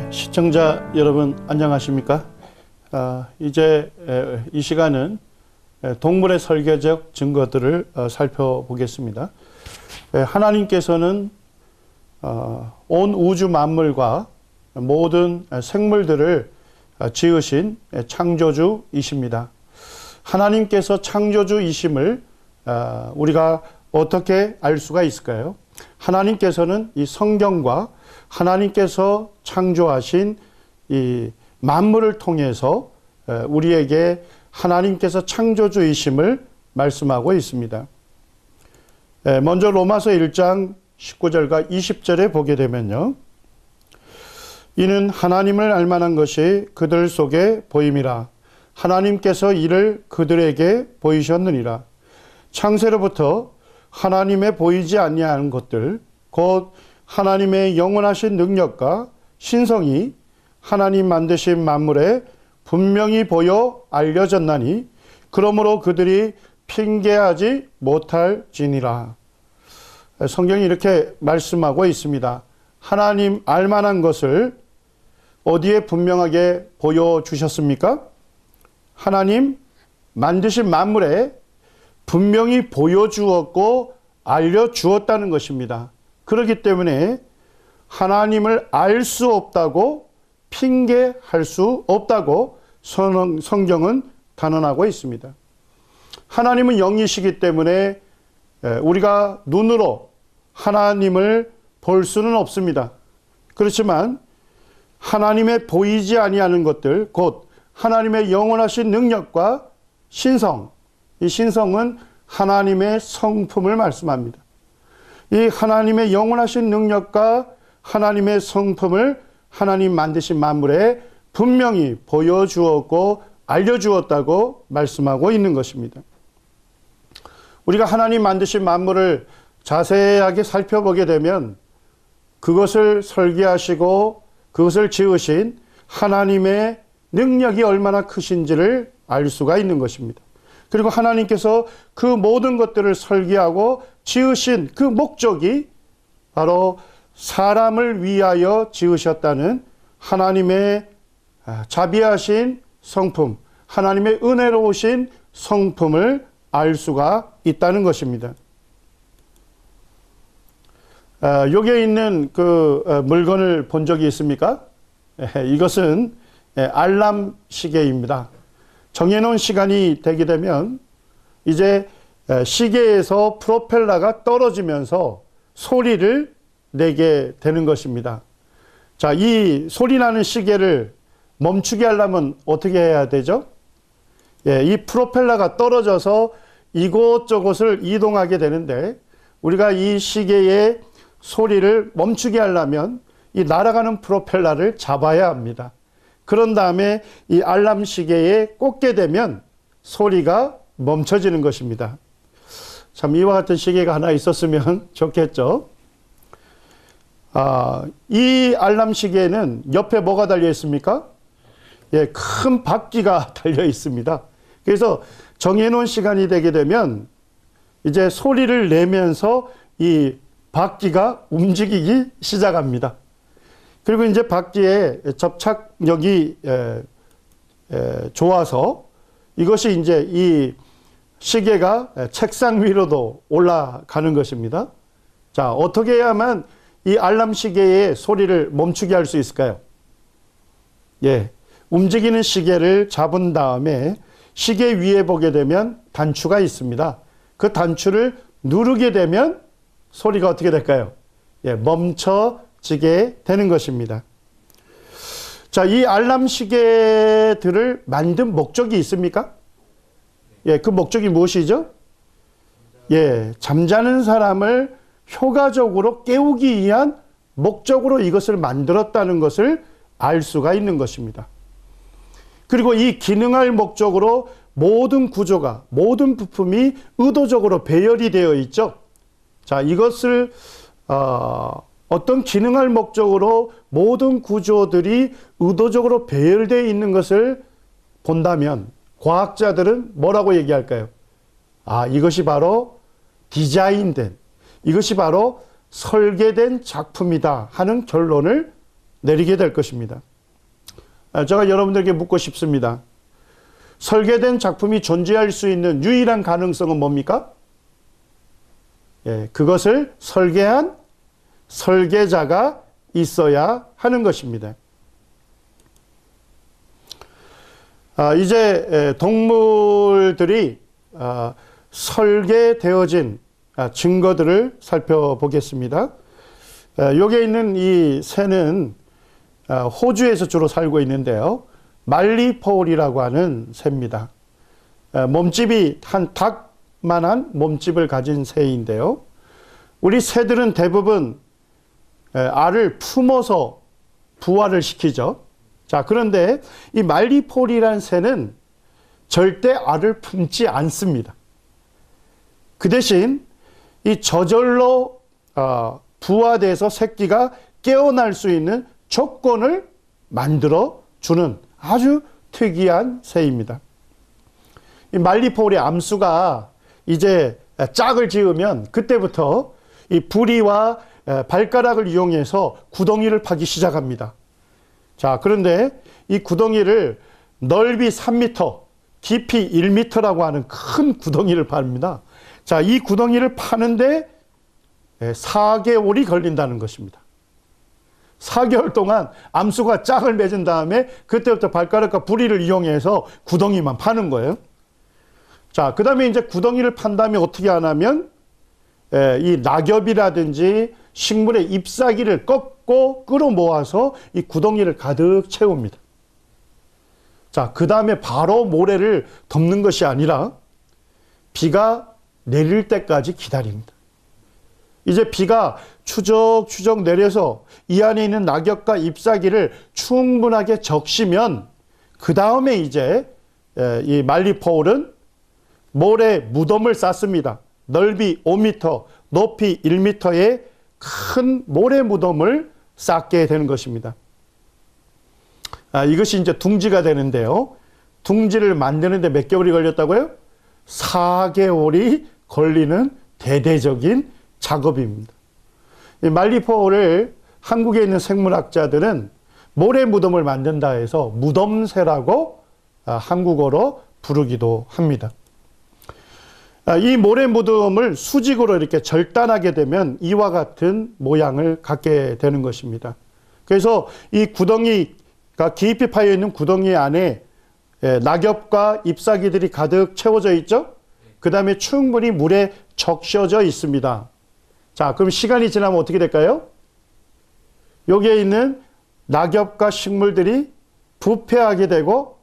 시청자 여러분 안녕하십니까? 이제 이 시간은 동물의 설계적 증거들을 살펴보겠습니다. 하나님께서는 온 우주 만물과 모든 생물들을 지으신 창조주이십니다. 하나님께서 창조주이심을 우리가 어떻게 알 수가 있을까요? 하나님께서는 이 성경과 하나님께서 창조하신 이 만물을 통해서 우리에게 하나님께서 창조주이심을 말씀하고 있습니다. 먼저 로마서 1장 19절과 20절에 보게 되면요. 이는 하나님을 알만한 것이 그들 속에 보임이라. 하나님께서 이를 그들에게 보이셨느니라. 창세로부터 하나님의 보이지 아니하는 것들 곧 하나님의 영원하신 능력과 신성이 하나님 만드신 만물에 분명히 보여 알려졌나니 그러므로 그들이 핑계하지 못할지니라. 성경이 이렇게 말씀하고 있습니다. 하나님 알만한 것을 어디에 분명하게 보여주셨습니까? 하나님 만드신 만물에 분명히 보여주었고 알려주었다는 것입니다. 그렇기 때문에 하나님을 알 수 없다고 핑계할 수 없다고 성경은 단언하고 있습니다. 하나님은 영이시기 때문에 우리가 눈으로 하나님을 볼 수는 없습니다. 그렇지만 하나님의 보이지 아니하는 것들 곧 하나님의 영원하신 능력과 신성, 이 신성은 하나님의 성품을 말씀합니다. 이 하나님의 영원하신 능력과 하나님의 성품을 하나님 만드신 만물에 분명히 보여주었고 알려주었다고 말씀하고 있는 것입니다. 우리가 하나님 만드신 만물을 자세하게 살펴보게 되면 그것을 설계하시고 그것을 지으신 하나님의 능력이 얼마나 크신지를 알 수가 있는 것입니다. 그리고 하나님께서 그 모든 것들을 설계하고 지으신 그 목적이 바로 사람을 위하여 지으셨다는 하나님의 자비하신 성품, 하나님의 은혜로우신 성품을 알 수가 있다는 것입니다. 여기에 있는 그 물건을 본 적이 있습니까? 이것은 알람 시계입니다. 정해놓은 시간이 되게 되면 이제 시계에서 프로펠러가 떨어지면서 소리를 내게 되는 것입니다. 자, 이 소리 나는 시계를 멈추게 하려면 어떻게 해야 되죠? 이 프로펠러가 떨어져서 이곳저곳을 이동하게 되는데 우리가 이 시계의 소리를 멈추게 하려면 이 날아가는 프로펠러를 잡아야 합니다. 그런 다음에 이 알람 시계에 꽂게 되면 소리가 멈춰지는 것입니다. 참 이와 같은 시계가 하나 있었으면 좋겠죠. 이 알람 시계에는 옆에 뭐가 달려 있습니까? 큰 바퀴가 달려 있습니다. 그래서 정해놓은 시간이 되게 되면 이제 소리를 내면서 이 바퀴가 움직이기 시작합니다. 그리고 이제 바퀴에 접착력이 좋아서 이것이 이제 이 시계가 책상 위로도 올라가는 것입니다. 자, 어떻게 해야만 이 알람 시계의 소리를 멈추게 할 수 있을까요? 움직이는 시계를 잡은 다음에 시계 위에 보게 되면 단추가 있습니다. 그 단추를 누르게 되면 소리가 어떻게 될까요? 멈춰지게 되는 것입니다. 자, 이 알람 시계들을 만든 목적이 있습니까? 그 목적이 무엇이죠? 잠자는 사람을 효과적으로 깨우기 위한 목적으로 이것을 만들었다는 것을 알 수가 있는 것입니다. 그리고 이 기능할 목적으로 모든 구조가, 모든 부품이 의도적으로 배열이 되어 있죠. 자, 이것을 어떤 기능할 목적으로 모든 구조들이 의도적으로 배열되어 있는 것을 본다면 과학자들은 뭐라고 얘기할까요? 이것이 바로 디자인된, 이것이 바로 설계된 작품이다 하는 결론을 내리게 될 것입니다. 제가 여러분들에게 묻고 싶습니다. 설계된 작품이 존재할 수 있는 유일한 가능성은 뭡니까? 그것을 설계한 설계자가 있어야 하는 것입니다. 이제 동물들이 설계되어진 증거들을 살펴보겠습니다. 여기에 있는 이 새는 호주에서 주로 살고 있는데요. 말리포울이라고 하는 새입니다. 몸집이 한 닭만한 몸집을 가진 새인데요. 우리 새들은 대부분 알을 품어서 부화를 시키죠. 자, 그런데 이 말리포울이라는 새는 절대 알을 품지 않습니다. 그 대신 이 저절로 부화돼서 새끼가 깨어날 수 있는 조건을 만들어 주는 아주 특이한 새입니다. 이 말리포울의 암수가 이제 짝을 지으면 그때부터 이 부리와 발가락을 이용해서 구덩이를 파기 시작합니다. 자, 그런데 이 구덩이를 넓이 3m, 깊이 1m라고 하는 큰 구덩이를 팝니다. 자, 이 구덩이를 파는데 4개월이 걸린다는 것입니다. 4개월 동안 암수가 짝을 맺은 다음에 그때부터 발가락과 부리를 이용해서 구덩이만 파는 거예요. 자, 그 다음에 이제 구덩이를 판 다음에 어떻게 하냐면 이 낙엽이라든지 식물의 잎사귀를 꺾고 끌어모아서 이 구덩이를 가득 채웁니다. 자, 그 다음에 바로 모래를 덮는 것이 아니라 비가 내릴 때까지 기다립니다. 이제 비가 추적추적 내려서 이 안에 있는 낙엽과 잎사귀를 충분하게 적시면 그 다음에 이제 이 말리포울은 모래 무덤을 쌓습니다. 넓이 5m, 높이 1m의 큰 모래 무덤을 쌓게 되는 것입니다. 이것이 이제 둥지가 되는데요. 둥지를 만드는데 몇 개월이 걸렸다고요? 4개월이 걸리는 대대적인 작업입니다. 이 말리포울을 한국에 있는 생물학자들은 모래 무덤을 만든다 해서 무덤새라고 한국어로 부르기도 합니다. 이 모래 무덤을 수직으로 이렇게 절단하게 되면 이와 같은 모양을 갖게 되는 것입니다. 그래서 이 구덩이가 깊이 파여 있는 구덩이 안에 낙엽과 잎사귀들이 가득 채워져 있죠. 그 다음에 충분히 물에 적셔져 있습니다. 자, 그럼 시간이 지나면 어떻게 될까요? 여기에 있는 낙엽과 식물들이 부패하게 되고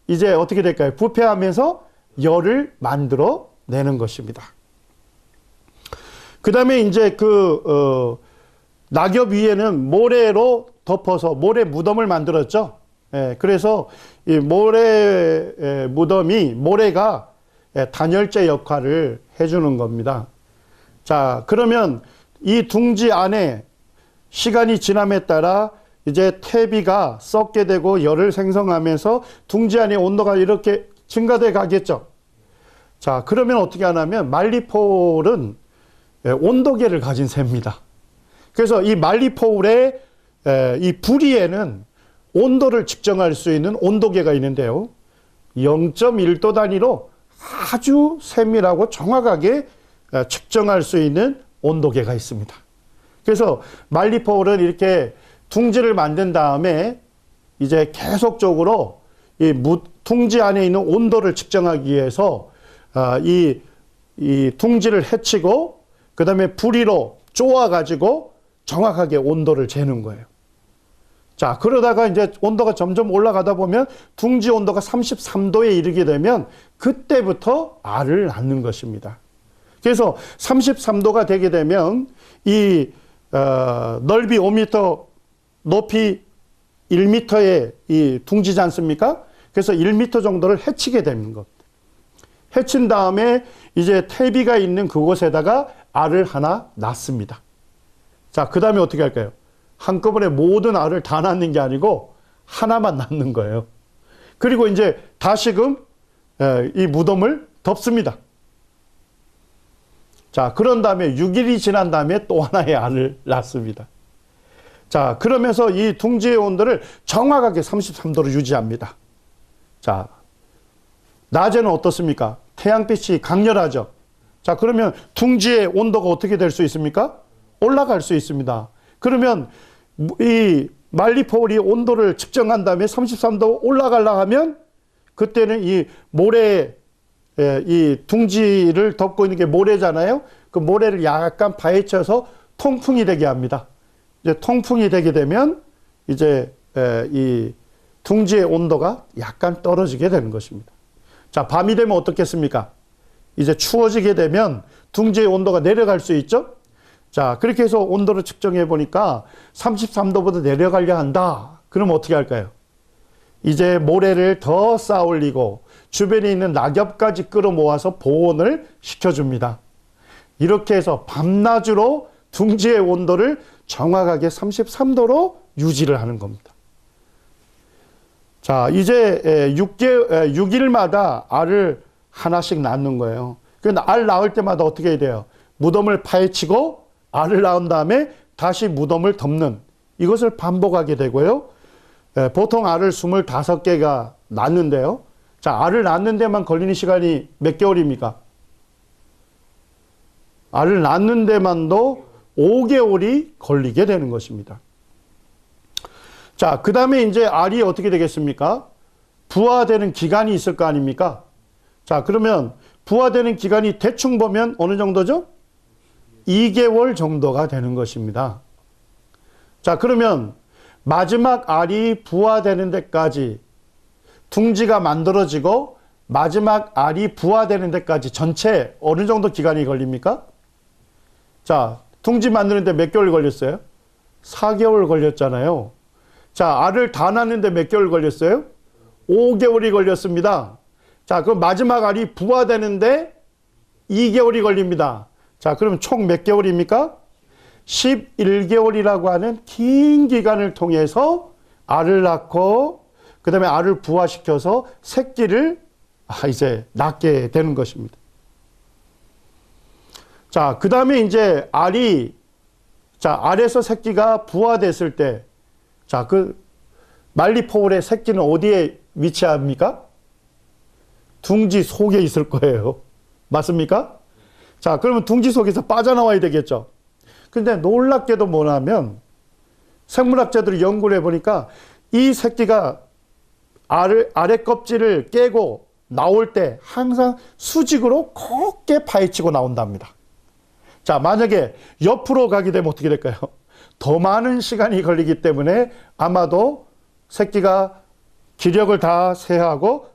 이제 어떻게 될까요? 부패하면서 열을 만들어 내는 것입니다. 그 다음에 이제 낙엽 위에는 모래로 덮어서 모래 무덤을 만들었죠. 그래서 이 모래 무덤이 모래가 단열재 역할을 해주는 겁니다. 자, 그러면 이 둥지 안에 시간이 지남에 따라 이제 퇴비가 썩게 되고 열을 생성하면서 둥지 안의 온도가 이렇게 증가돼 가겠죠. 자, 그러면 어떻게 하냐면 말리포울은 온도계를 가진 새입니다. 그래서 이 말리포울의 이 부리에는 온도를 측정할 수 있는 온도계가 있는데요. 0.1도 단위로 아주 세밀하고 정확하게 측정할 수 있는 온도계가 있습니다. 그래서 말리포울은 이렇게 둥지를 만든 다음에 이제 계속적으로 이 둥지 안에 있는 온도를 측정하기 위해서 이 둥지를 헤치고 그 다음에 부리로 쪼아가지고 정확하게 온도를 재는 거예요. 자, 그러다가 이제 온도가 점점 올라가다 보면 둥지 온도가 33도에 이르게 되면 그때부터 알을 낳는 것입니다. 그래서 33도가 되게 되면 이 넓이 5m, 높이 1m의 이 둥지지 않습니까? 그래서 1m 정도를 헤치게 되는 겁니다. 헤친 다음에 이제 퇴비가 있는 그곳에다가 알을 하나 낳습니다. 자, 그 다음에 어떻게 할까요? 한꺼번에 모든 알을 다 낳는 게 아니고 하나만 낳는 거예요. 그리고 이제 다시금 이 무덤을 덮습니다. 자, 그런 다음에 6일이 지난 다음에 또 하나의 알을 낳습니다. 자, 그러면서 이 둥지의 온도를 정확하게 33도로 유지합니다. 자, 낮에는 어떻습니까? 태양빛이 강렬하죠. 자, 그러면 둥지의 온도가 어떻게 될 수 있습니까? 올라갈 수 있습니다. 그러면 이 말리포울이 온도를 측정한 다음에 33도 올라가려 하면 그때는 이 모래, 이 둥지를 덮고 있는 게 모래잖아요. 그 모래를 약간 파헤쳐서 통풍이 되게 합니다. 이제 통풍이 되게 되면 이제 이 둥지의 온도가 약간 떨어지게 되는 것입니다. 자, 밤이 되면 어떻겠습니까? 이제 추워지게 되면 둥지의 온도가 내려갈 수 있죠? 자, 그렇게 해서 온도를 측정해 보니까 33도보다 내려가려 한다. 그럼 어떻게 할까요? 이제 모래를 더 쌓아 올리고 주변에 있는 낙엽까지 끌어모아서 보온을 시켜줍니다. 이렇게 해서 밤낮으로 둥지의 온도를 정확하게 33도로 유지를 하는 겁니다. 자, 이제 6일마다 알을 하나씩 낳는 거예요. 그 알 낳을 때마다 어떻게 해야 돼요? 무덤을 파헤치고 알을 낳은 다음에 다시 무덤을 덮는, 이것을 반복하게 되고요. 보통 알을 25개가 낳는데요. 자, 알을 낳는 데만 걸리는 시간이 몇 개월입니까? 알을 낳는 데만도 5개월이 걸리게 되는 것입니다. 자, 그 다음에 이제 알이 어떻게 되겠습니까? 부화되는 기간이 있을 거 아닙니까? 자, 그러면 부화되는 기간이 대충 보면 어느 정도죠? 2개월 정도가 되는 것입니다. 자, 그러면 마지막 알이 부화되는 데까지, 둥지가 만들어지고 마지막 알이 부화되는 데까지 전체 어느 정도 기간이 걸립니까? 자, 둥지 만드는데 몇 개월 걸렸어요? 4개월 걸렸잖아요. 자, 알을 다 낳는데 몇 개월 걸렸어요? 5개월이 걸렸습니다. 자, 그럼 마지막 알이 부화되는데 2개월이 걸립니다. 자, 그럼 총 몇 개월입니까? 11개월이라고 하는 긴 기간을 통해서 알을 낳고 그 다음에 알을 부화시켜서 새끼를 이제 낳게 되는 것입니다. 자, 그 다음에 이제 알에서 새끼가 부화됐을 때, 자, 그 말리포울의 새끼는 어디에 위치합니까? 둥지 속에 있을 거예요. 맞습니까? 자, 그러면 둥지 속에서 빠져나와야 되겠죠. 근데 놀랍게도 뭐냐면 생물학자들이 연구를 해보니까 이 새끼가 아래 껍질을 깨고 나올 때 항상 수직으로 곱게 파헤치고 나온답니다. 자, 만약에 옆으로 가게 되면 어떻게 될까요? 더 많은 시간이 걸리기 때문에 아마도 새끼가 기력을 다 세하고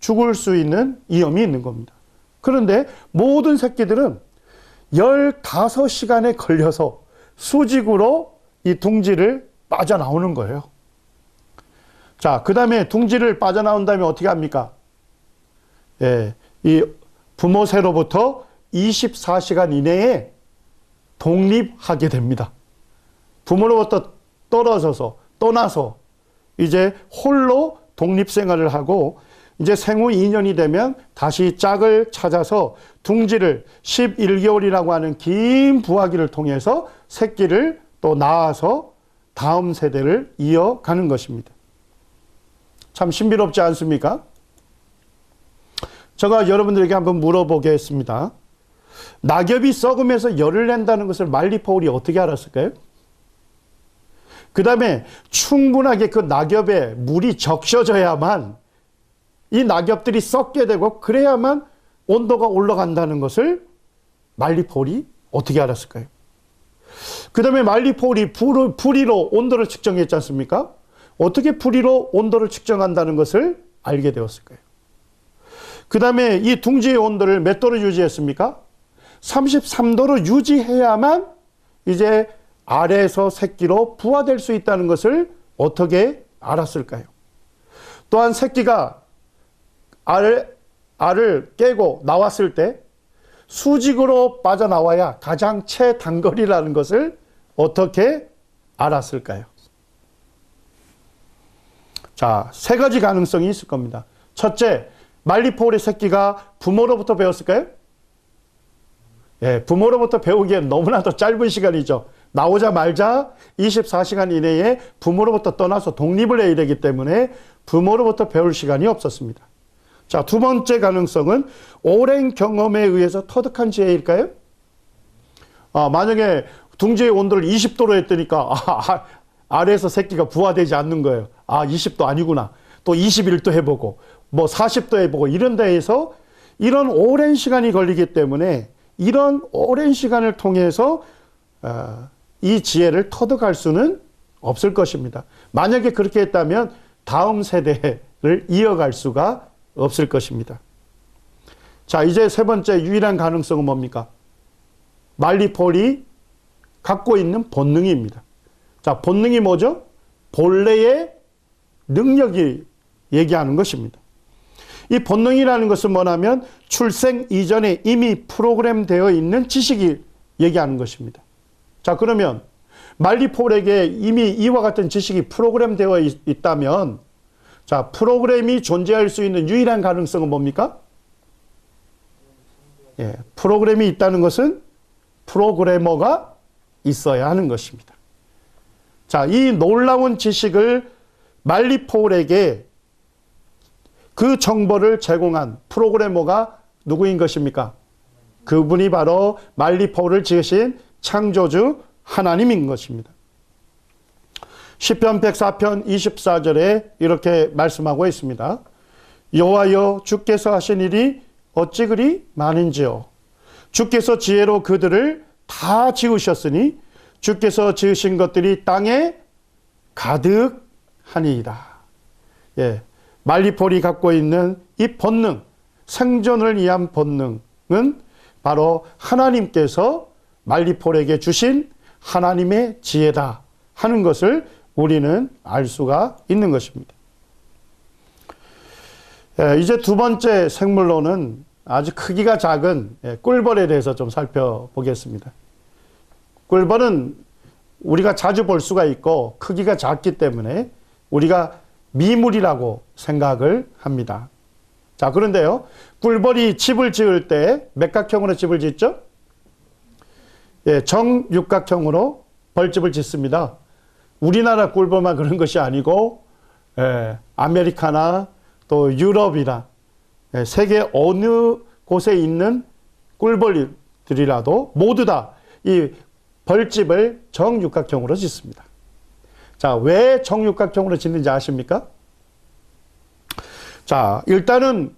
죽을 수 있는 위험이 있는 겁니다. 그런데 모든 새끼들은 15시간에 걸려서 수직으로 이 둥지를 빠져나오는 거예요. 자, 그 다음에 둥지를 빠져나온 다음에 어떻게 합니까? 예, 이 부모새로부터 24시간 이내에 독립하게 됩니다. 부모로부터 떠나서 이제 홀로 독립생활을 하고 이제 생후 2년이 되면 다시 짝을 찾아서 둥지를 11개월이라고 하는 긴 부화기를 통해서 새끼를 또 낳아서 다음 세대를 이어가는 것입니다. 참 신비롭지 않습니까? 제가 여러분들에게 한번 물어보겠습니다. 낙엽이 썩으면서 열을 낸다는 것을 말리포울이 어떻게 알았을까요? 그 다음에 충분하게 그 낙엽에 물이 적셔져야만 이 낙엽들이 썩게 되고 그래야만 온도가 올라간다는 것을 말리포울이 어떻게 알았을까요? 그 다음에 말리포울이 부리로 온도를 측정했지 않습니까? 어떻게 부리로 온도를 측정한다는 것을 알게 되었을까요? 그 다음에 이 둥지의 온도를 몇 도로 유지했습니까? 33도로 유지해야만 이제 알에서 새끼로 부화될 수 있다는 것을 어떻게 알았을까요? 또한 새끼가 알을 깨고 나왔을 때 수직으로 빠져나와야 가장 최단거리라는 것을 어떻게 알았을까요? 자, 세 가지 가능성이 있을 겁니다. 첫째, 말리포울의 새끼가 부모로부터 배웠을까요? 예, 부모로부터 배우기엔 너무나도 짧은 시간이죠. 나오자마자 24시간 이내에 부모로부터 떠나서 독립을 해야 되기 때문에 부모로부터 배울 시간이 없었습니다. 자, 두 번째 가능성은 오랜 경험에 의해서 터득한 지혜일까요? 만약에 둥지의 온도를 20도로 했더니까 아래에서 새끼가 부화되지 않는 거예요. 20도 아니구나. 또 21도 해보고 뭐 40도 해보고 이런 데에서 이런 오랜 시간이 걸리기 때문에 이런 오랜 시간을 통해서 이 지혜를 터득할 수는 없을 것입니다. 만약에 그렇게 했다면 다음 세대를 이어갈 수가 없을 것입니다. 자, 이제 세 번째 유일한 가능성은 뭡니까? 말리폴이 갖고 있는 본능입니다. 자, 본능이 뭐죠? 본래의 능력이 얘기하는 것입니다. 이 본능이라는 것은 뭐냐면 출생 이전에 이미 프로그램되어 있는 지식이 얘기하는 것입니다. 자, 그러면 말리폴에게 이미 이와 같은 지식이 프로그램되어 있다면, 자, 프로그램이 존재할 수 있는 유일한 가능성은 뭡니까? 프로그램이 있다는 것은 프로그래머가 있어야 하는 것입니다. 자, 이 놀라운 지식을 말리폴에게 그 정보를 제공한 프로그래머가 누구인 것입니까? 그분이 바로 말리폴을 지으신 창조주 하나님인 것입니다. 시편 104편 24절에 이렇게 말씀하고 있습니다. 여호와여, 주께서 하신 일이 어찌 그리 많은지요. 주께서 지혜로 그들을 다 지으셨으니 주께서 지으신 것들이 땅에 가득하니이다. 말리폴이 갖고 있는 이 본능, 생존을 위한 본능은 바로 하나님께서 말리폴에게 주신 하나님의 지혜다 하는 것을 우리는 알 수가 있는 것입니다. 이제 두 번째 생물로는 아주 크기가 작은 꿀벌에 대해서 좀 살펴보겠습니다. 꿀벌은 우리가 자주 볼 수가 있고 크기가 작기 때문에 우리가 미물이라고 생각을 합니다. 자, 그런데요, 꿀벌이 집을 지을 때 맥각형으로 집을 짓죠? 정육각형으로 벌집을 짓습니다. 우리나라 꿀벌만 그런 것이 아니고 아메리카나 또 유럽이나 세계 어느 곳에 있는 꿀벌들이라도 모두 다 이 벌집을 정육각형으로 짓습니다. 자, 왜 정육각형으로 짓는지 아십니까? 자, 일단은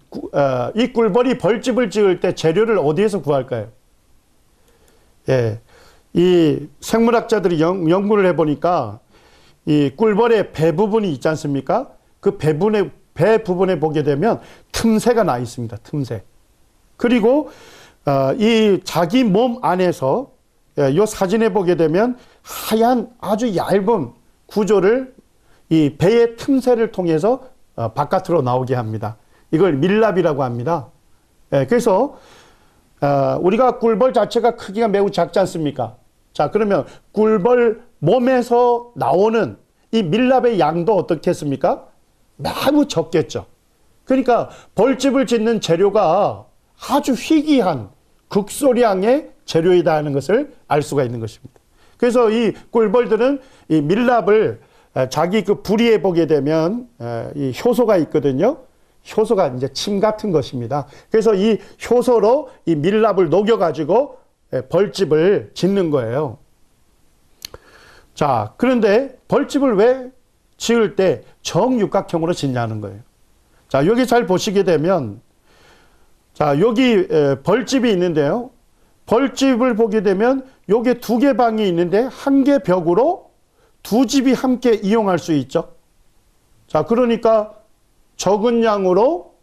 이 꿀벌이 벌집을 지을 때 재료를 어디에서 구할까요? 이 생물학자들이 연구를 해보니까 이 꿀벌의 배 부분이 있지 않습니까? 그 배 부분에 보게 되면 틈새가 나 있습니다. 틈새. 그리고 이 자기 몸 안에서 이 사진에 보게 되면 하얀 아주 얇은 구조를 이 배의 틈새를 통해서 바깥으로 나오게 합니다. 이걸 밀랍이라고 합니다. 그래서 우리가 꿀벌 자체가 크기가 매우 작지 않습니까? 자, 그러면 꿀벌 몸에서 나오는 이 밀랍의 양도 어떻겠습니까? 매우 적겠죠. 그러니까 벌집을 짓는 재료가 아주 희귀한 극소량의 재료이다 하는 것을 알 수가 있는 것입니다. 그래서 이 꿀벌들은 이 밀랍을 자기 그 부리에 보게 되면 이 효소가 있거든요. 효소가 이제 침 같은 것입니다. 그래서 이 효소로 이 밀랍을 녹여가지고 벌집을 짓는 거예요. 자, 그런데 벌집을 왜 지을 때 정육각형으로 짓냐는 거예요. 자, 여기 잘 보시게 되면, 자, 여기 벌집이 있는데요. 벌집을 보게 되면 여기 두 개 방이 있는데 한 개 벽으로 두 집이 함께 이용할 수 있죠. 자, 그러니까 적은 양으로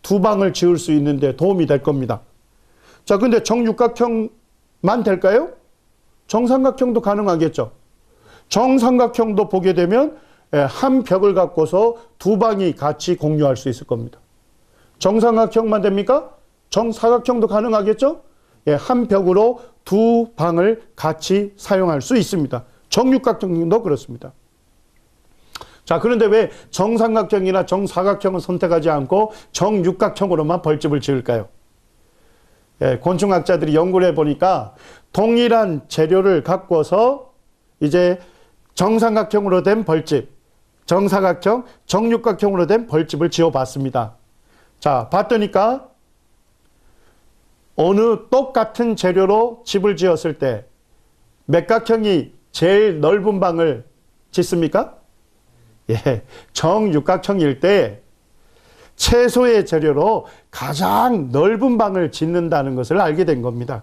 두 방을 지을 수 있는데 도움이 될 겁니다. 자, 근데 정육각형만 될까요? 정삼각형도 가능하겠죠. 정삼각형도 보게 되면 한 벽을 갖고서 두 방이 같이 공유할 수 있을 겁니다. 정삼각형만 됩니까? 정사각형도 가능하겠죠? 한 벽으로 두 방을 같이 사용할 수 있습니다. 정육각형도 그렇습니다. 자, 그런데 왜 정삼각형이나 정사각형을 선택하지 않고 정육각형으로만 벌집을 지을까요? 곤충학자들이 연구를 해보니까 동일한 재료를 갖고서 이제 정삼각형으로 된 벌집, 정사각형, 정육각형으로 된 벌집을 지어봤습니다. 자, 봤더니까 어느 똑같은 재료로 집을 지었을 때 몇각형이 제일 넓은 방을 짓습니까? 예, 정육각형일 때 최소의 재료로 가장 넓은 방을 짓는다는 것을 알게 된 겁니다.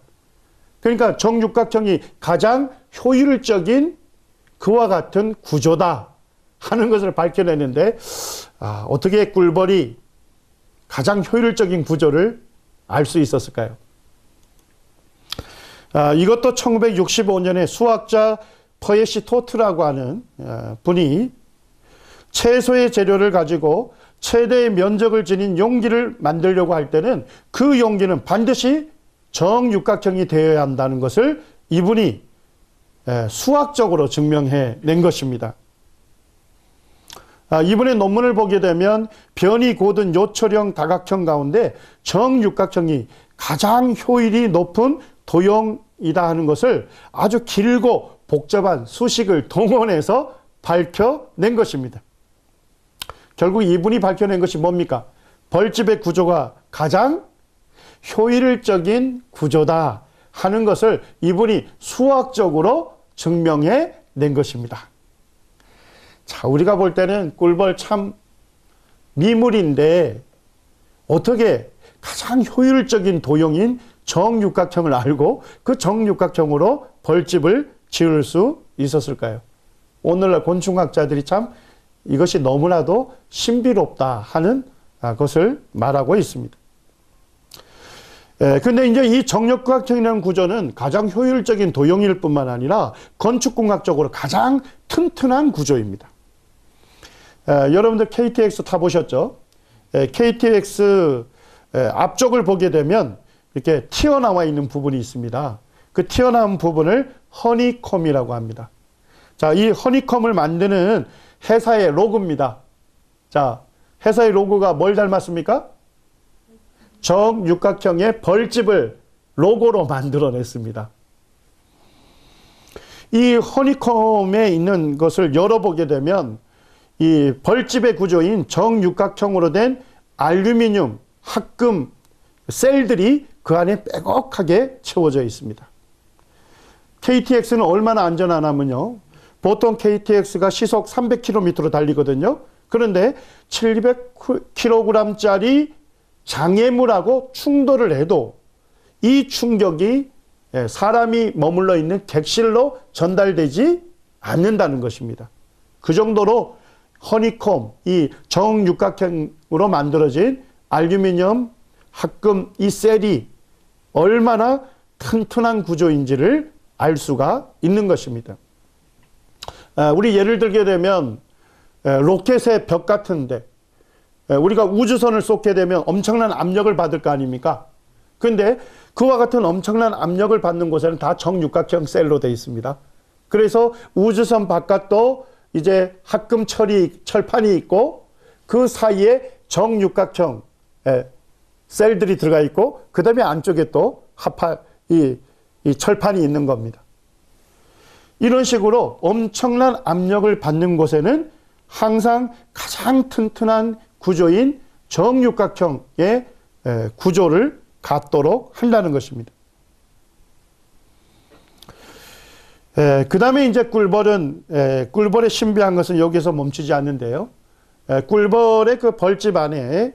그러니까 정육각형이 가장 효율적인 그와 같은 구조다 하는 것을 밝혀내는데, 어떻게 꿀벌이 가장 효율적인 구조를 알 수 있었을까요? 이것도 1965년에 수학자 퍼예시 토트라고 하는 분이 최소의 재료를 가지고 최대의 면적을 지닌 용기를 만들려고 할 때는 그 용기는 반드시 정육각형이 되어야 한다는 것을 이분이 수학적으로 증명해 낸 것입니다. 이분의 논문을 보게 되면 변이 고든 요철형 다각형 가운데 정육각형이 가장 효율이 높은 도형이다 하는 것을 아주 길고 복잡한 수식을 동원해서 밝혀낸 것입니다. 결국 이분이 밝혀낸 것이 뭡니까? 벌집의 구조가 가장 효율적인 구조다 하는 것을 이분이 수학적으로 증명해 낸 것입니다. 자, 우리가 볼 때는 꿀벌 참 미물인데 어떻게 가장 효율적인 도형인 정육각형을 알고 그 정육각형으로 벌집을 지을 수 있었을까요? 오늘날 곤충학자들이 참 이것이 너무나도 신비롭다 하는 것을 말하고 있습니다. 근데 이제 이 정육각형이라는 구조는 가장 효율적인 도형일 뿐만 아니라 건축공학적으로 가장 튼튼한 구조입니다. 여러분들 KTX 타보셨죠? KTX 앞쪽을 보게 되면 이렇게 튀어나와 있는 부분이 있습니다. 그 튀어나온 부분을 허니콤이라고 합니다. 자, 이 허니콤을 만드는 회사의 로고입니다. 자, 회사의 로고가 뭘 닮았습니까? 정육각형의 벌집을 로고로 만들어냈습니다. 이 허니콤에 있는 것을 열어보게 되면 이 벌집의 구조인 정육각형으로 된 알루미늄, 합금, 셀들이 그 안에 빼곡하게 채워져 있습니다. KTX는 얼마나 안전하냐면요. 보통 KTX가 시속 300km로 달리거든요. 그런데 700kg짜리 장애물하고 충돌을 해도 이 충격이 사람이 머물러 있는 객실로 전달되지 않는다는 것입니다. 그 정도로 허니콤, 이 정육각형으로 만들어진 알루미늄, 합금, 이 셀이 얼마나 튼튼한 구조인지를 알 수가 있는 것입니다. 우리 예를 들게 되면 로켓의 벽 같은데 우리가 우주선을 쏘게 되면 엄청난 압력을 받을 거 아닙니까? 근데 그와 같은 엄청난 압력을 받는 곳에는 다 정육각형 셀로 되어 있습니다. 그래서 우주선 바깥도 이제 합금 철판이 있고 그 사이에 정육각형 셀들이 들어가 있고 그 다음에 안쪽에 또 이 철판이 있는 겁니다. 이런 식으로 엄청난 압력을 받는 곳에는 항상 가장 튼튼한 구조인 정육각형의 구조를 갖도록 한다는 것입니다. 그 다음에 이제 꿀벌의 신비한 것은 여기서 멈추지 않는데요. 꿀벌의 그 벌집 안에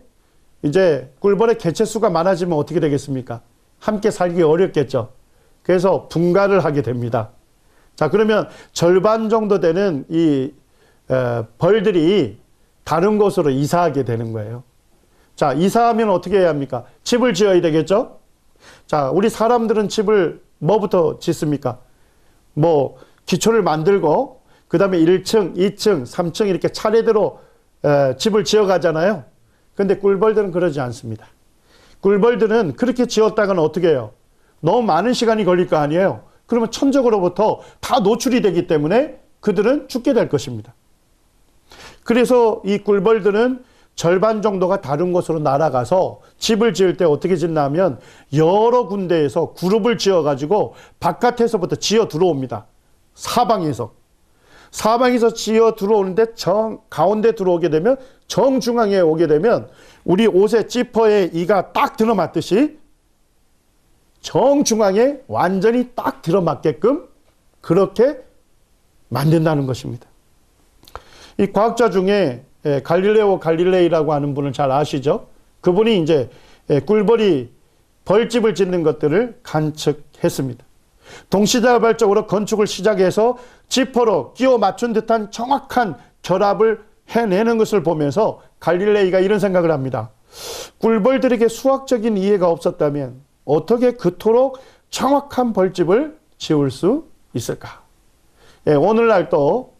이제 꿀벌의 개체수가 많아지면 어떻게 되겠습니까? 함께 살기 어렵겠죠. 그래서 분가를 하게 됩니다. 자, 그러면 절반 정도 되는 이 벌들이 다른 곳으로 이사하게 되는 거예요. 자, 이사하면 어떻게 해야 합니까? 집을 지어야 되겠죠? 자, 우리 사람들은 집을 뭐부터 짓습니까? 뭐 기초를 만들고 그 다음에 1층, 2층, 3층 이렇게 차례대로 집을 지어가잖아요. 근데 꿀벌들은 그러지 않습니다. 꿀벌들은 그렇게 지었다가는 어떻게 해요? 너무 많은 시간이 걸릴 거 아니에요. 그러면 천적으로부터 다 노출이 되기 때문에 그들은 죽게 될 것입니다. 그래서 이 꿀벌들은 절반 정도가 다른 곳으로 날아가서 집을 지을 때 어떻게 짓냐면 여러 군데에서 그룹을 지어가지고 바깥에서부터 지어 들어옵니다. 사방에서 지어 들어오는데 가운데 들어오게 되면 정중앙에 오게 되면 우리 옷의 지퍼에 이가 딱 들어맞듯이 정중앙에 완전히 딱 들어맞게끔 그렇게 만든다는 것입니다. 이 과학자 중에 갈릴레오 갈릴레이라고 하는 분을 잘 아시죠? 그분이 이제 꿀벌이 벌집을 짓는 것들을 관측했습니다. 동시다발적으로 건축을 시작해서 지퍼로 끼워 맞춘 듯한 정확한 결합을 해내는 것을 보면서 갈릴레이가 이런 생각을 합니다. 꿀벌들에게 수학적인 이해가 없었다면 어떻게 그토록 정확한 벌집을 지을 수 있을까? 오늘날 또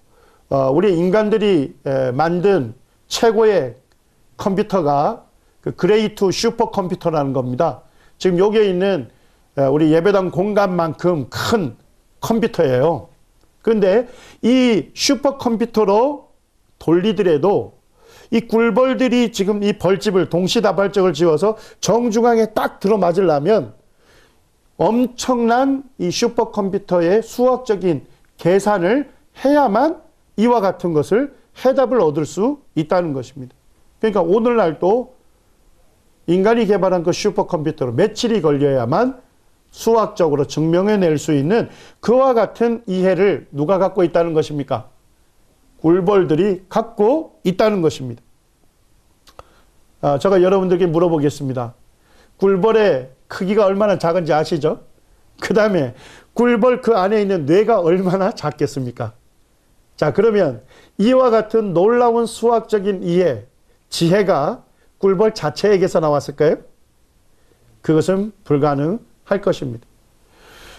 우리 인간들이 만든 최고의 컴퓨터가 그 그레이2 슈퍼컴퓨터라는 겁니다. 지금 여기에 있는 우리 예배당 공간만큼 큰 컴퓨터예요. 그런데 이 슈퍼컴퓨터로 돌리더라도 이 꿀벌들이 지금 이 벌집을 동시다발적을 지어서 정중앙에 딱 들어맞으려면 엄청난 이 슈퍼컴퓨터의 수학적인 계산을 해야만 이와 같은 것을 해답을 얻을 수 있다는 것입니다. 그러니까 오늘날도 인간이 개발한 그 슈퍼컴퓨터로 며칠이 걸려야만 수학적으로 증명해낼 수 있는 그와 같은 이해를 누가 갖고 있다는 것입니까? 꿀벌들이 갖고 있다는 것입니다. 제가 여러분들께 물어보겠습니다. 꿀벌의 크기가 얼마나 작은지 아시죠? 그 다음에 꿀벌 그 안에 있는 뇌가 얼마나 작겠습니까? 자, 그러면 이와 같은 놀라운 수학적인 이해, 지혜가 꿀벌 자체에게서 나왔을까요? 그것은 불가능할 것입니다.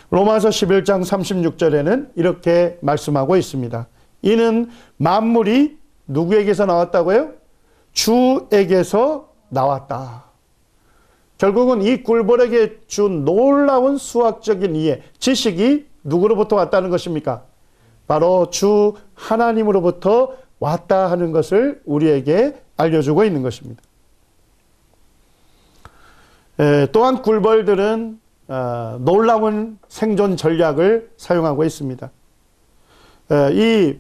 로마서 11장 36절에는 이렇게 말씀하고 있습니다. 이는 만물이 누구에게서 나왔다고요? 주에게서 나왔다. 결국은 이 꿀벌에게 준 놀라운 수학적인 이해, 지식이 누구로부터 왔다는 것입니까? 바로 주 하나님으로부터 왔다 하는 것을 우리에게 알려주고 있는 것입니다. 또한 꿀벌들은 놀라운 생존 전략을 사용하고 있습니다. 이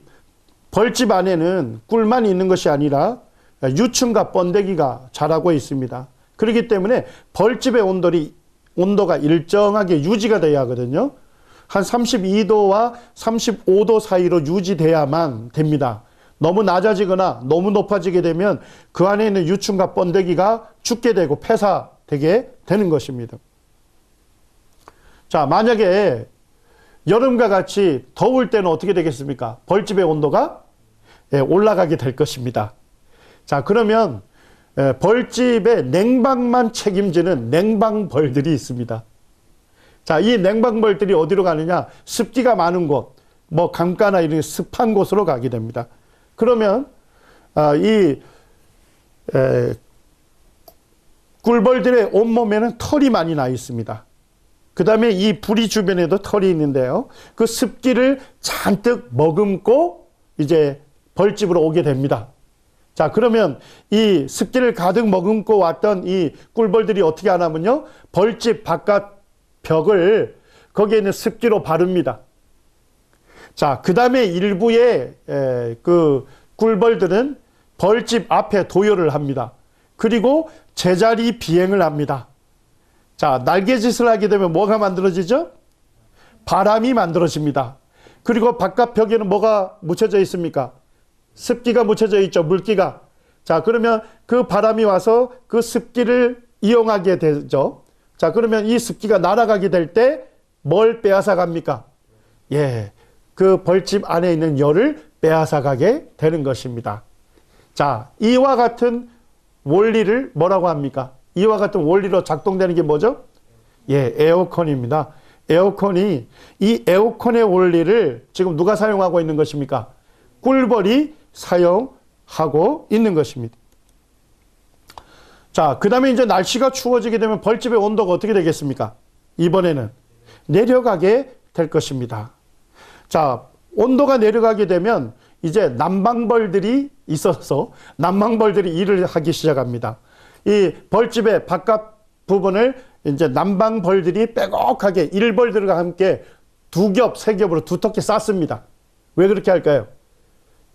벌집 안에는 꿀만 있는 것이 아니라 유충과 번데기가 자라고 있습니다. 그렇기 때문에 벌집의 온도가 일정하게 유지가 돼야 하거든요. 한 32도와 35도 사이로 유지돼야만 됩니다. 너무 낮아지거나 너무 높아지게 되면 그 안에 있는 유충과 번데기가 죽게 되고 폐사되게 되는 것입니다. 자, 만약에 여름과 같이 더울 때는 어떻게 되겠습니까? 벌집의 온도가 올라가게 될 것입니다. 자, 그러면 벌집의 냉방만 책임지는 냉방벌들이 있습니다. 자, 이 냉방벌들이 어디로 가느냐? 습기가 많은 곳, 뭐 강가나 이런 습한 곳으로 가게 됩니다. 그러면 이 꿀벌들의 온몸에는 털이 많이 나 있습니다. 그 다음에 이 부리 주변에도 털이 있는데요. 그 습기를 잔뜩 머금고 이제 벌집으로 오게 됩니다. 자, 그러면 이 습기를 가득 머금고 왔던 이 꿀벌들이 어떻게 하냐면요. 벌집 바깥 벽을 거기에 있는 습기로 바릅니다. 자, 그 다음에 일부의 그 꿀벌들은 벌집 앞에 도열을 합니다. 그리고 제자리 비행을 합니다. 자, 날개짓을 하게 되면 뭐가 만들어지죠? 바람이 만들어집니다. 그리고 바깥 벽에는 뭐가 묻혀져 있습니까? 습기가 묻혀져 있죠. 물기가. 자, 그러면 그 바람이 와서 그 습기를 이용하게 되죠. 자, 그러면 이 습기가 날아가게 될 때 뭘 빼앗아 갑니까? 예, 그 벌집 안에 있는 열을 빼앗아 가게 되는 것입니다. 자, 이와 같은 원리를 뭐라고 합니까? 이와 같은 원리로 작동되는 게 뭐죠? 예, 에어컨입니다. 에어컨이 이 에어컨의 원리를 지금 누가 사용하고 있는 것입니까? 꿀벌이 사용하고 있는 것입니다. 자, 그 다음에 이제 날씨가 추워지게 되면 벌집의 온도가 어떻게 되겠습니까? 이번에는 내려가게 될 것입니다. 자, 온도가 내려가게 되면 이제 난방벌들이 있어서 난방벌들이 일을 하기 시작합니다. 이 벌집의 바깥 부분을 이제 난방벌들이 빼곡하게 일벌들과 함께 두 겹, 세 겹으로 두텁게 쌓습니다. 왜 그렇게 할까요?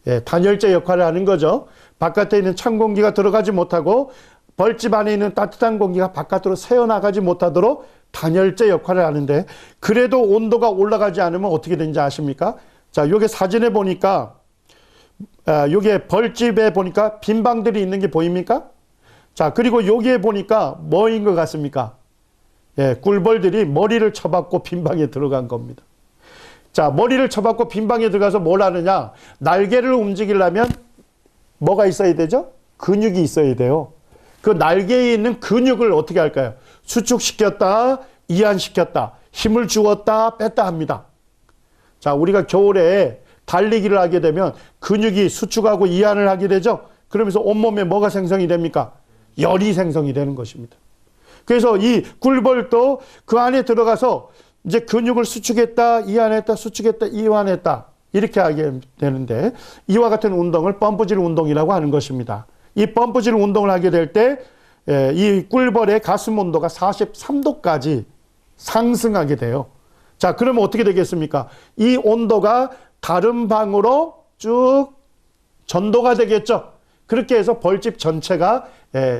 예, 단열재 역할을 하는 거죠. 바깥에 있는 찬 공기가 들어가지 못하고 벌집 안에 있는 따뜻한 공기가 바깥으로 새어나가지 못하도록 단열재 역할을 하는데, 그래도 온도가 올라가지 않으면 어떻게 되는지 아십니까? 자, 요게 사진에 보니까 요게 벌집에 보니까 빈방들이 있는 게 보입니까? 자, 그리고 여기에 보니까 뭐인 것 같습니까? 예, 꿀벌들이 머리를 쳐박고 빈방에 들어간 겁니다. 자, 머리를 쳐박고 빈방에 들어가서 뭘 하느냐? 날개를 움직이려면 뭐가 있어야 되죠? 근육이 있어야 돼요. 그 날개에 있는 근육을 어떻게 할까요? 수축시켰다, 이완시켰다, 힘을 주었다, 뺐다 합니다. 자, 우리가 겨울에 달리기를 하게 되면 근육이 수축하고 이완을 하게 되죠. 그러면서 온몸에 뭐가 생성이 됩니까? 열이 생성이 되는 것입니다. 그래서 이 꿀벌도 그 안에 들어가서 이제 근육을 수축했다, 이완했다, 수축했다, 이완했다, 이렇게 하게 되는데, 이와 같은 운동을 펌프질 운동이라고 하는 것입니다. 이 펌프질 운동을 하게 될 때 이 꿀벌의 가슴 온도가 43도까지 상승하게 돼요. 자, 그러면 어떻게 되겠습니까? 이 온도가 다른 방으로 쭉 전도가 되겠죠. 그렇게 해서 벌집 전체가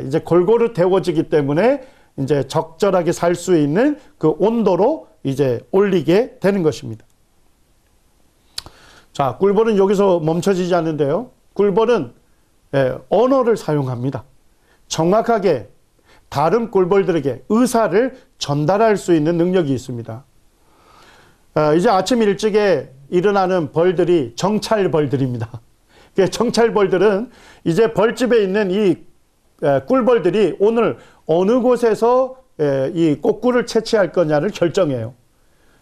이제 골고루 데워지기 때문에 이제 적절하게 살 수 있는 그 온도로 이제 올리게 되는 것입니다. 자, 꿀벌은 여기서 멈춰지지 않는데요. 꿀벌은 언어를 사용합니다. 정확하게 다른 꿀벌들에게 의사를 전달할 수 있는 능력이 있습니다. 이제 아침 일찍에 일어나는 벌들이 정찰벌들입니다. 정찰벌들은 이제 벌집에 있는 이 꿀벌들이 오늘 어느 곳에서 이 꽃꿀을 채취할 거냐를 결정해요.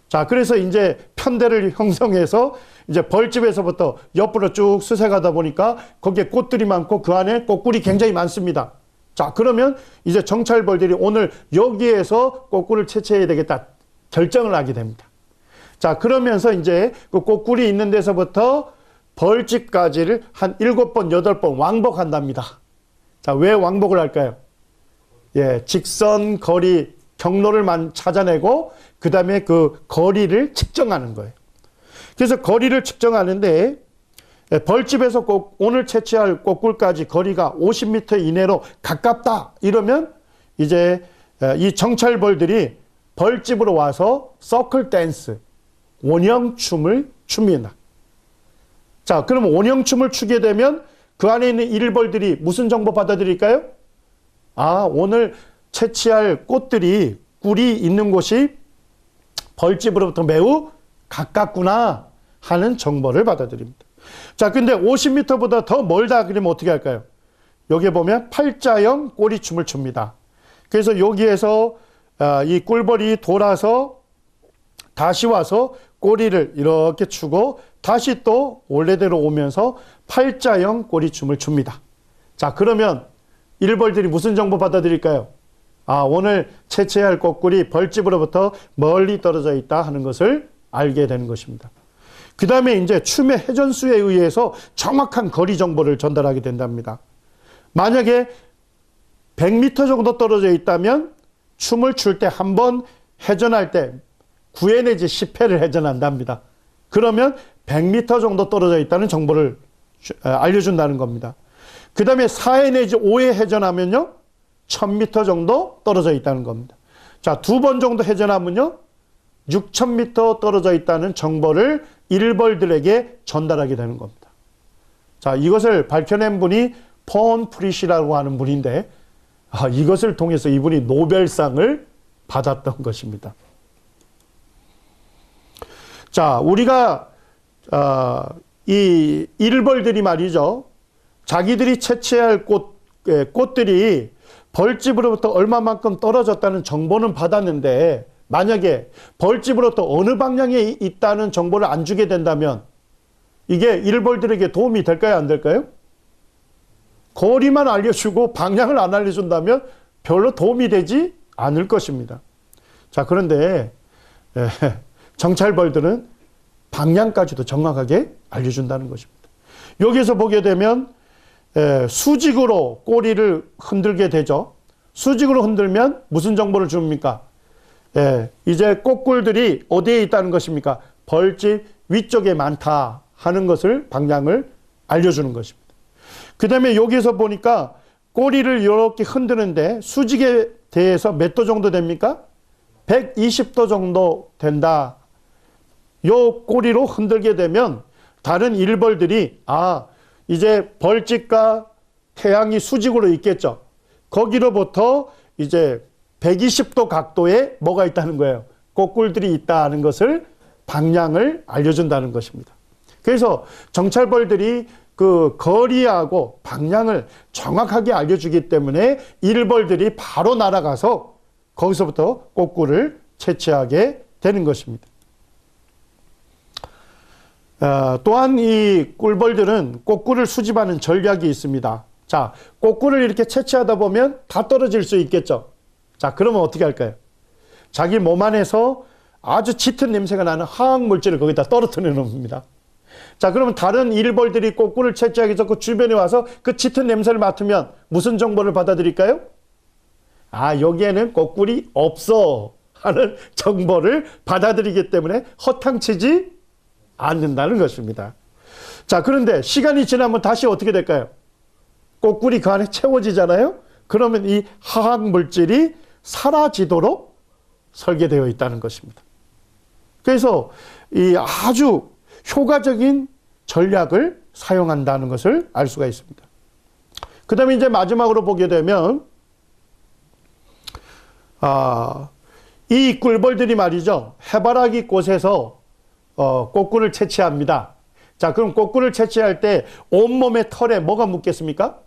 자, 그래서 이제 편대를 형성해서 이제 벌집에서부터 옆으로 쭉 수색하다 보니까 거기에 꽃들이 많고 그 안에 꽃꿀이 굉장히 많습니다. 자, 그러면 이제 정찰벌들이 오늘 여기에서 꽃꿀을 채취해야 되겠다 결정을 하게 됩니다. 자, 그러면서 이제 그 꽃꿀이 있는 데서부터 벌집까지를 한 7번, 8번 왕복한답니다. 자, 왜 왕복을 할까요? 예, 직선 거리 경로를 찾아내고 그 다음에 그 거리를 측정하는 거예요. 그래서 거리를 측정하는데 벌집에서 오늘 채취할 꽃꿀까지 거리가 50m 이내로 가깝다 이러면 이제 이 정찰벌들이 벌집으로 와서 서클 댄스, 원형춤을 춥니다. 자, 그럼 원형춤을 추게 되면 그 안에 있는 일벌들이 무슨 정보 받아들일까요? 아, 오늘 채취할 꽃들이 꿀이 있는 곳이 벌집으로부터 매우 가깝구나 하는 정보를 받아들입니다. 자, 근데 50m보다 더 멀다 그러면 어떻게 할까요? 여기 보면 팔자형 꼬리춤을 춥니다. 그래서 여기에서 이 꿀벌이 돌아서 다시 와서 꼬리를 이렇게 추고 다시 또 원래대로 오면서 팔자형 꼬리춤을 춥니다. 자, 그러면 일벌들이 무슨 정보 받아들일까요? 아, 오늘 채취할 꽃꿀이 벌집으로부터 멀리 떨어져 있다 하는 것을 알게 되는 것입니다. 그 다음에 이제 춤의 회전수에 의해서 정확한 거리 정보를 전달하게 된답니다. 만약에 100m 정도 떨어져 있다면 춤을 출 때 한 번 회전할 때 9회 내지 10회를 회전한답니다. 그러면 100m 정도 떨어져 있다는 정보를 알려준다는 겁니다. 그 다음에 4회 내지 5회 회전하면요 1000m 정도 떨어져 있다는 겁니다. 자, 2번 정도 회전하면요 6000m 떨어져 있다는 정보를 일벌들에게 전달하게 되는 겁니다. 자, 이것을 밝혀낸 분이 폰 프리시라고 하는 분인데 이것을 통해서 이분이 노벨상을 받았던 것입니다. 자, 우리가 이 일벌들이 말이죠. 자기들이 채취할 꽃들이 벌집으로부터 얼마만큼 떨어졌다는 정보는 받았는데 만약에 벌집으로부터 어느 방향에 있다는 정보를 안 주게 된다면 이게 일벌들에게 도움이 될까요? 안 될까요? 거리만 알려주고 방향을 안 알려준다면 별로 도움이 되지 않을 것입니다. 자, 그런데 정찰벌들은 방향까지도 정확하게 알려준다는 것입니다. 여기서 보게 되면 수직으로 꼬리를 흔들게 되죠. 수직으로 흔들면 무슨 정보를 줍니까? 이제 꼬꿀들이 어디에 있다는 것입니까? 벌집 위쪽에 많다 하는 것을 방향을 알려주는 것입니다. 그 다음에 여기서 보니까 꼬리를 이렇게 흔드는데 수직에 대해서 몇 도 정도 됩니까? 120도 정도 된다. 요 꼬리로 흔들게 되면 다른 일벌들이 이제 벌집과 태양이 수직으로 있겠죠. 거기로부터 이제 120도 각도에 뭐가 있다는 거예요? 꼬꿀들이 있다는 것을 방향을 알려준다는 것입니다. 그래서 정찰벌들이 그 거리하고 방향을 정확하게 알려주기 때문에 일벌들이 바로 날아가서 거기서부터 꼬꿀을 채취하게 되는 것입니다. 또한 이 꿀벌들은 꼬꿀을 수집하는 전략이 있습니다. 자, 꼬꿀을 이렇게 채취하다 보면 다 떨어질 수 있겠죠. 자, 그러면 어떻게 할까요? 자기 몸 안에서 아주 짙은 냄새가 나는 화학 물질을 거기다 떨어뜨려 놓습니다. 자, 그러면 다른 일벌들이 꼬꿀을 채취하기 전에 그 주변에 와서 그 짙은 냄새를 맡으면 무슨 정보를 받아들일까요? 여기에는 꼬꿀이 없어 하는 정보를 받아들이기 때문에 허탕치지 않는다는 것입니다. 자, 그런데 시간이 지나면 다시 어떻게 될까요? 꼬꿀이 그 안에 채워지잖아요. 그러면 이 화학 물질이 사라지도록 설계되어 있다는 것입니다. 그래서 이 아주 효과적인 전략을 사용한다는 것을 알 수가 있습니다. 그 다음에 이제 마지막으로 보게 되면 이 꿀벌들이 말이죠. 해바라기 꽃에서 꼬꿀을 채취합니다. 자, 그럼 꼬꿀을 채취할 때 온몸의 털에 뭐가 묻겠습니까?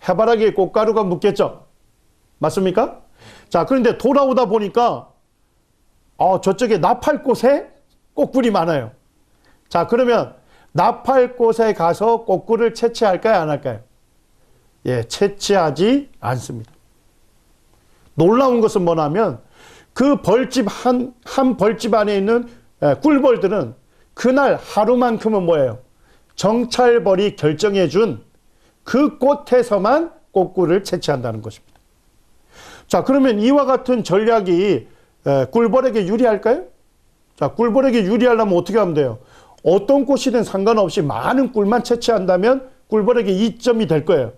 해바라기 꽃가루가 묻겠죠. 맞습니까? 자, 그런데 돌아오다 보니까 저쪽에 나팔꽃에 꼬꿀이 많아요. 자, 그러면 나팔꽃에 가서 꼬꿀을 채취할까요? 안 할까요? 채취하지 않습니다. 놀라운 것은 뭐냐면 그 벌집 한 벌집 안에 있는 꿀벌들은 그날 하루만큼은 뭐예요? 정찰벌이 결정해 준 그 꽃에서만 꼬꿀을 채취한다는 것입니다. 자, 그러면 이와 같은 전략이 꿀벌에게 유리할까요? 자, 꿀벌에게 유리하려면 어떻게 하면 돼요? 어떤 꽃이든 상관없이 많은 꿀만 채취한다면 꿀벌에게 이점이 될 거예요.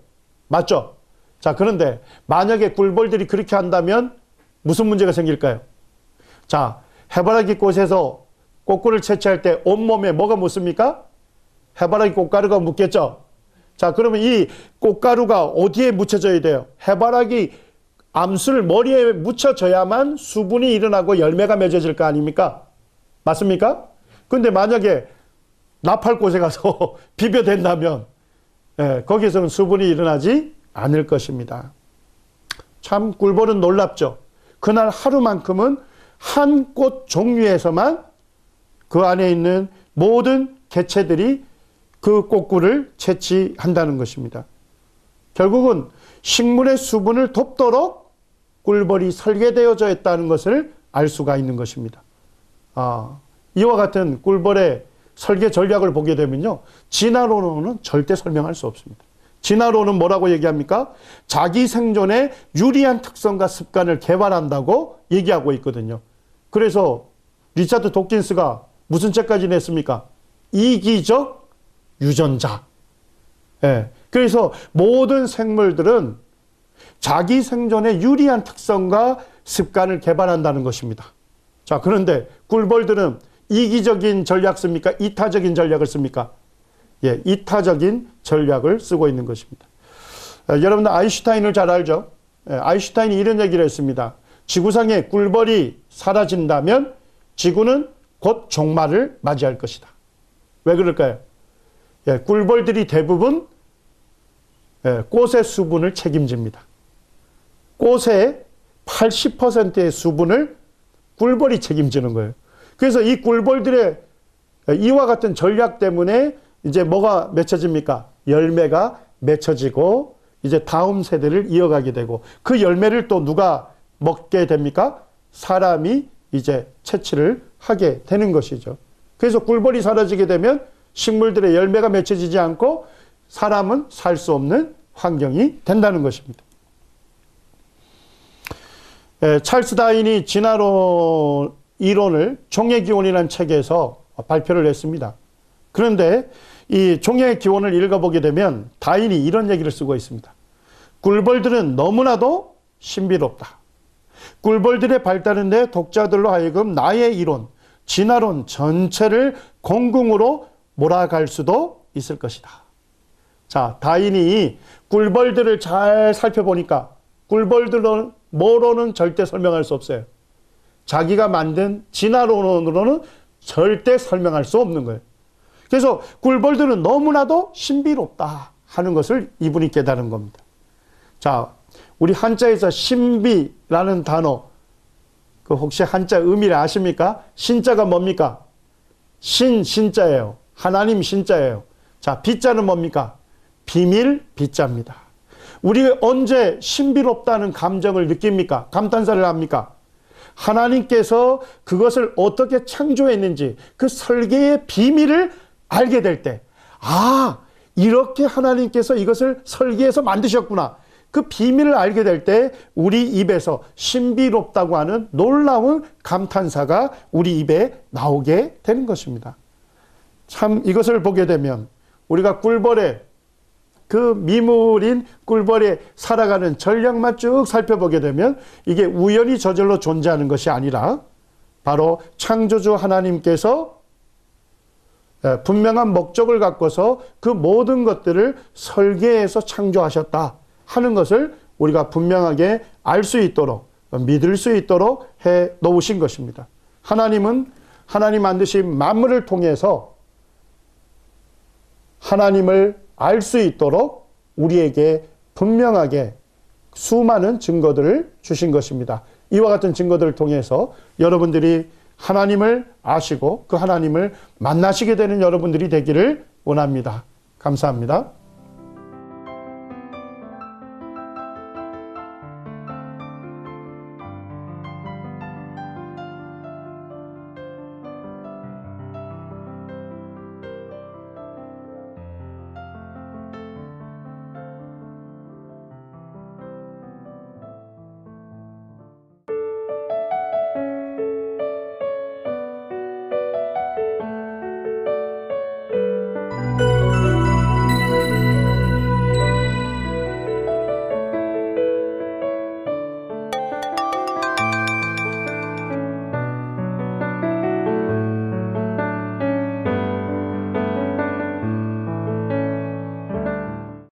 맞죠? 자, 그런데 만약에 꿀벌들이 그렇게 한다면 무슨 문제가 생길까요? 자, 해바라기 꽃에서 꼬꿀을 채취할 때 온몸에 뭐가 묻습니까? 해바라기 꽃가루가 묻겠죠? 자, 그러면 이 꽃가루가 어디에 묻혀져야 돼요? 해바라기 암술 머리에 묻혀져야만 수분이 일어나고 열매가 맺어질 거 아닙니까? 맞습니까? 근데 만약에 나팔꽃에 가서 비벼댄다면 거기서는 수분이 일어나지 않을 것입니다. 참 꿀벌은 놀랍죠. 그날 하루만큼은 한 꽃 종류에서만 그 안에 있는 모든 개체들이 그 꼬꿀을 채취한다는 것입니다. 결국은 식물의 수분을 돕도록 꿀벌이 설계되어져 있다는 것을 알 수가 있는 것입니다. 이와 같은 꿀벌의 설계 전략을 보게 되면요, 진화론으로는 절대 설명할 수 없습니다. 진화론은 뭐라고 얘기합니까? 자기 생존에 유리한 특성과 습관을 개발한다고 얘기하고 있거든요. 그래서 리차드 도킨스가 무슨 책까지 냈습니까? 이기적 유전자. 그래서 모든 생물들은 자기 생존에 유리한 특성과 습관을 개발한다는 것입니다. 자, 그런데 꿀벌들은 이기적인 전략 씁니까? 이타적인 전략을 씁니까? 이타적인 전략을 쓰고 있는 것입니다. 여러분들 아인슈타인을 잘 알죠? 아인슈타인이 이런 얘기를 했습니다. 지구상에 꿀벌이 사라진다면 지구는 곧 종말을 맞이할 것이다. 왜 그럴까요? 꿀벌들이 대부분 꽃의 수분을 책임집니다. 꽃의 80%의 수분을 꿀벌이 책임지는 거예요. 그래서 이 꿀벌들의 이와 같은 전략 때문에 이제 뭐가 맺혀집니까? 열매가 맺혀지고 이제 다음 세대를 이어가게 되고 그 열매를 또 누가 먹게 됩니까? 사람이 이제 채취를 하게 되는 것이죠. 그래서 꿀벌이 사라지게 되면 식물들의 열매가 맺혀지지 않고 사람은 살 수 없는 환경이 된다는 것입니다. 찰스 다윈이 진화론 이론을 종의 기원이라는 책에서 발표를 했습니다. 그런데 이 종의 기원을 읽어보게 되면 다윈이 이런 얘기를 쓰고 있습니다. 꿀벌들은 너무나도 신비롭다. 꿀벌들의 발달인데 독자들로 하여금 나의 이론, 진화론 전체를 공궁으로 몰아갈 수도 있을 것이다. 자, 다윈이 꿀벌들을 잘 살펴보니까 꿀벌들은 뭐로는 절대 설명할 수 없어요. 자기가 만든 진화론으로는 절대 설명할 수 없는 거예요. 그래서 꿀벌들은 너무나도 신비롭다 하는 것을 이분이 깨달은 겁니다. 자, 우리 한자에서 신비라는 단어, 그 혹시 한자 의미를 아십니까? 신자가 뭡니까? 신자예요. 하나님 신자예요. 자, 비자는 뭡니까? 비밀 비자입니다. 우리가 언제 신비롭다는 감정을 느낍니까? 감탄사를 합니까? 하나님께서 그것을 어떻게 창조했는지 그 설계의 비밀을 알게 될 때, 아, 이렇게 하나님께서 이것을 설계해서 만드셨구나. 그 비밀을 알게 될 때 우리 입에서 신비롭다고 하는 놀라운 감탄사가 우리 입에 나오게 되는 것입니다. 참 이것을 보게 되면 우리가 꿀벌의 그 미물인 꿀벌에 살아가는 전략만 쭉 살펴보게 되면 이게 우연히 저절로 존재하는 것이 아니라 바로 창조주 하나님께서 분명한 목적을 갖고서 그 모든 것들을 설계해서 창조하셨다 하는 것을 우리가 분명하게 알 수 있도록 믿을 수 있도록 해 놓으신 것입니다. 하나님은 하나님 만드신 만물을 통해서 하나님을 알 수 있도록 우리에게 분명하게 수많은 증거들을 주신 것입니다. 이와 같은 증거들을 통해서 여러분들이 하나님을 아시고 그 하나님을 만나시게 되는 여러분들이 되기를 원합니다. 감사합니다.